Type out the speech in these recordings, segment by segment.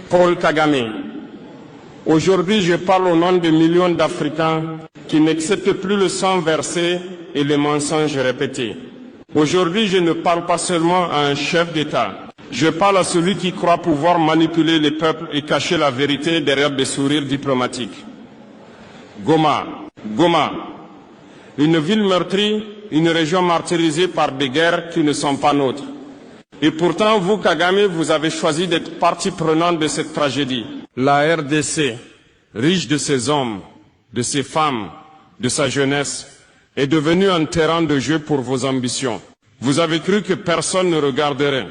Paul Kagame. Aujourd'hui, je parle au nom de millions d'Africains qui n'acceptent plus le sang versé et les mensonges répétés. Aujourd'hui, je ne parle pas seulement à un chef d'État. Je parle à celui qui croit pouvoir manipuler les peuples et cacher la vérité derrière des sourires diplomatiques. Goma. Goma. Une ville meurtrie, une région martyrisée par des guerres qui ne sont pas nôtres. Et pourtant, vous, Kagame, vous avez choisi d'être partie prenante de cette tragédie. La RDC, riche de ses hommes, de ses femmes, de sa jeunesse, est devenue un terrain de jeu pour vos ambitions. Vous avez cru que personne ne regarderait,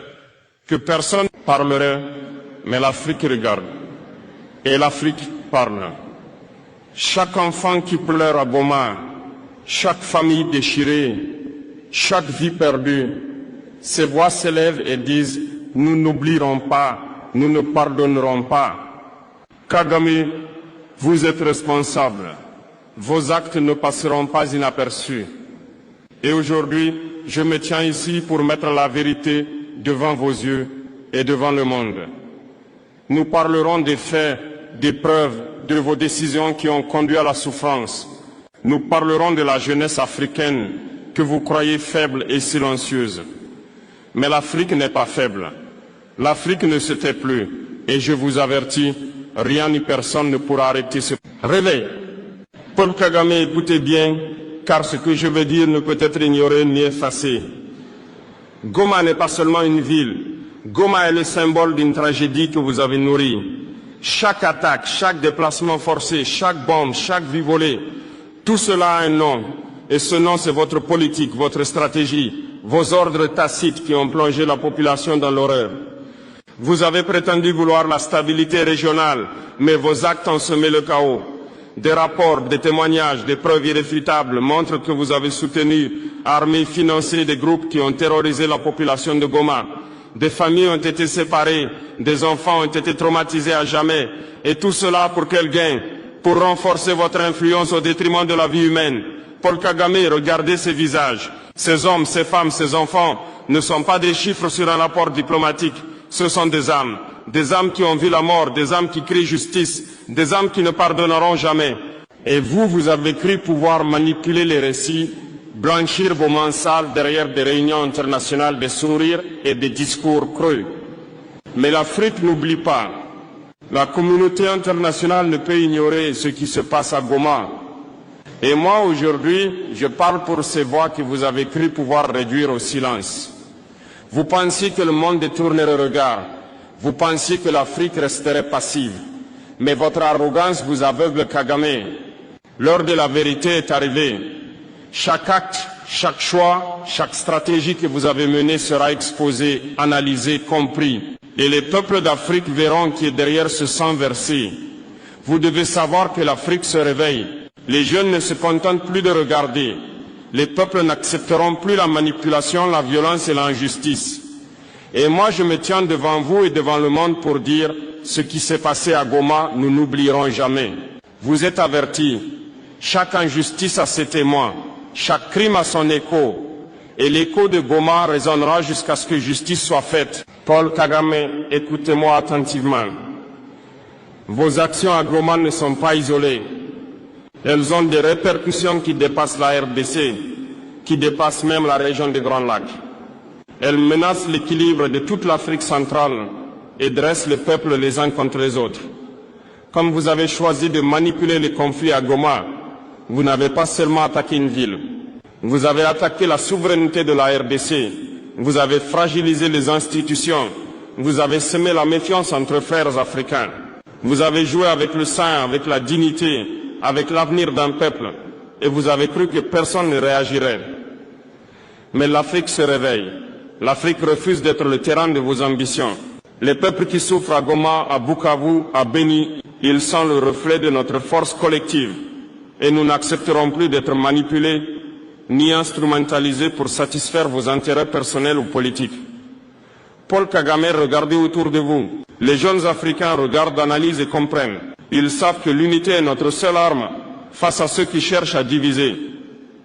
que personne parlerait, mais l'Afrique regarde. Et l'Afrique parle. Chaque enfant qui pleure à Goma, chaque famille déchirée, chaque vie perdue, ces voix s'élèvent et disent « Nous n'oublierons pas, nous ne pardonnerons pas ». Kagame, vous êtes responsable. Vos actes ne passeront pas inaperçus. Et aujourd'hui, je me tiens ici pour mettre la vérité devant vos yeux et devant le monde. Nous parlerons des faits, des preuves, de vos décisions qui ont conduit à la souffrance. Nous parlerons de la jeunesse africaine que vous croyez faible et silencieuse. Mais l'Afrique n'est pas faible. L'Afrique ne se tait plus. Et je vous avertis, rien ni personne ne pourra arrêter ce réveil. Paul Kagame, écoutez bien, car ce que je veux dire ne peut être ignoré ni effacé. Goma n'est pas seulement une ville. Goma est le symbole d'une tragédie que vous avez nourrie. Chaque attaque, chaque déplacement forcé, chaque bombe, chaque vie volée, tout cela a un nom. Et ce nom, c'est votre politique, votre stratégie, vos ordres tacites qui ont plongé la population dans l'horreur. Vous avez prétendu vouloir la stabilité régionale, mais vos actes ont semé le chaos. Des rapports, des témoignages, des preuves irréfutables montrent que vous avez soutenu, armé, financé des groupes qui ont terrorisé la population de Goma. Des familles ont été séparées, des enfants ont été traumatisés à jamais. Et tout cela pour quel gain? Pour renforcer votre influence au détriment de la vie humaine. Paul Kagame, regardez ces visages. Ces hommes, ces femmes, ces enfants ne sont pas des chiffres sur un rapport diplomatique. Ce sont des âmes qui ont vu la mort, des âmes qui crient justice, des âmes qui ne pardonneront jamais. Et vous, vous avez cru pouvoir manipuler les récits, blanchir vos mains sales derrière des réunions internationales de sourires et des discours creux. Mais l'Afrique n'oublie pas. La communauté internationale ne peut ignorer ce qui se passe à Goma. Et moi, aujourd'hui, je parle pour ces voix que vous avez cru pouvoir réduire au silence. Vous pensiez que le monde détournerait le regard. Vous pensiez que l'Afrique resterait passive. Mais votre arrogance vous aveugle, Kagame. L'heure de la vérité est arrivée. Chaque acte, chaque choix, chaque stratégie que vous avez menée sera exposée, analysée, compris. Et les peuples d'Afrique verront qui est derrière ce sang versé. Vous devez savoir que l'Afrique se réveille. Les jeunes ne se contentent plus de regarder. Les peuples n'accepteront plus la manipulation, la violence et l'injustice. Et moi, je me tiens devant vous et devant le monde pour dire ce qui s'est passé à Goma, nous n'oublierons jamais. Vous êtes avertis. Chaque injustice a ses témoins. Chaque crime a son écho. Et l'écho de Goma résonnera jusqu'à ce que justice soit faite. Paul Kagame, écoutez-moi attentivement. Vos actions à Goma ne sont pas isolées. Elles ont des répercussions qui dépassent la RDC, qui dépassent même la région des Grands Lacs. Elles menacent l'équilibre de toute l'Afrique centrale et dressent les peuples les uns contre les autres. Comme vous avez choisi de manipuler les conflits à Goma, vous n'avez pas seulement attaqué une ville. Vous avez attaqué la souveraineté de la RDC. Vous avez fragilisé les institutions. Vous avez semé la méfiance entre frères africains. Vous avez joué avec le sang, avec la dignité, avec l'avenir d'un peuple, et vous avez cru que personne ne réagirait. Mais l'Afrique se réveille. L'Afrique refuse d'être le terrain de vos ambitions. Les peuples qui souffrent à Goma, à Bukavu, à Beni, ils sont le reflet de notre force collective. Et nous n'accepterons plus d'être manipulés ni instrumentalisés pour satisfaire vos intérêts personnels ou politiques. Paul Kagame, regardez autour de vous. Les jeunes Africains regardent, analysent et comprennent. Ils savent que l'unité est notre seule arme face à ceux qui cherchent à diviser.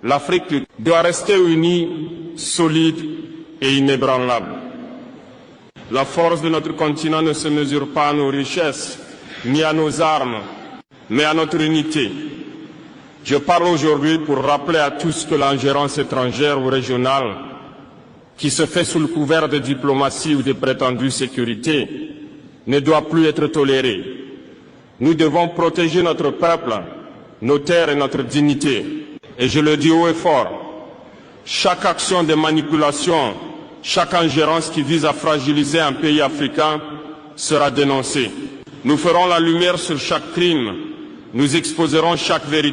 L'Afrique doit rester unie, solide et inébranlable. La force de notre continent ne se mesure pas à nos richesses, ni à nos armes, mais à notre unité. Je parle aujourd'hui pour rappeler à tous que l'ingérence étrangère ou régionale, qui se fait sous le couvert de diplomatie ou de prétendue sécurité, ne doit plus être tolérée. Nous devons protéger notre peuple, nos terres et notre dignité. Et je le dis haut et fort, chaque action de manipulation, chaque ingérence qui vise à fragiliser un pays africain sera dénoncée. Nous ferons la lumière sur chaque crime, nous exposerons chaque vérité.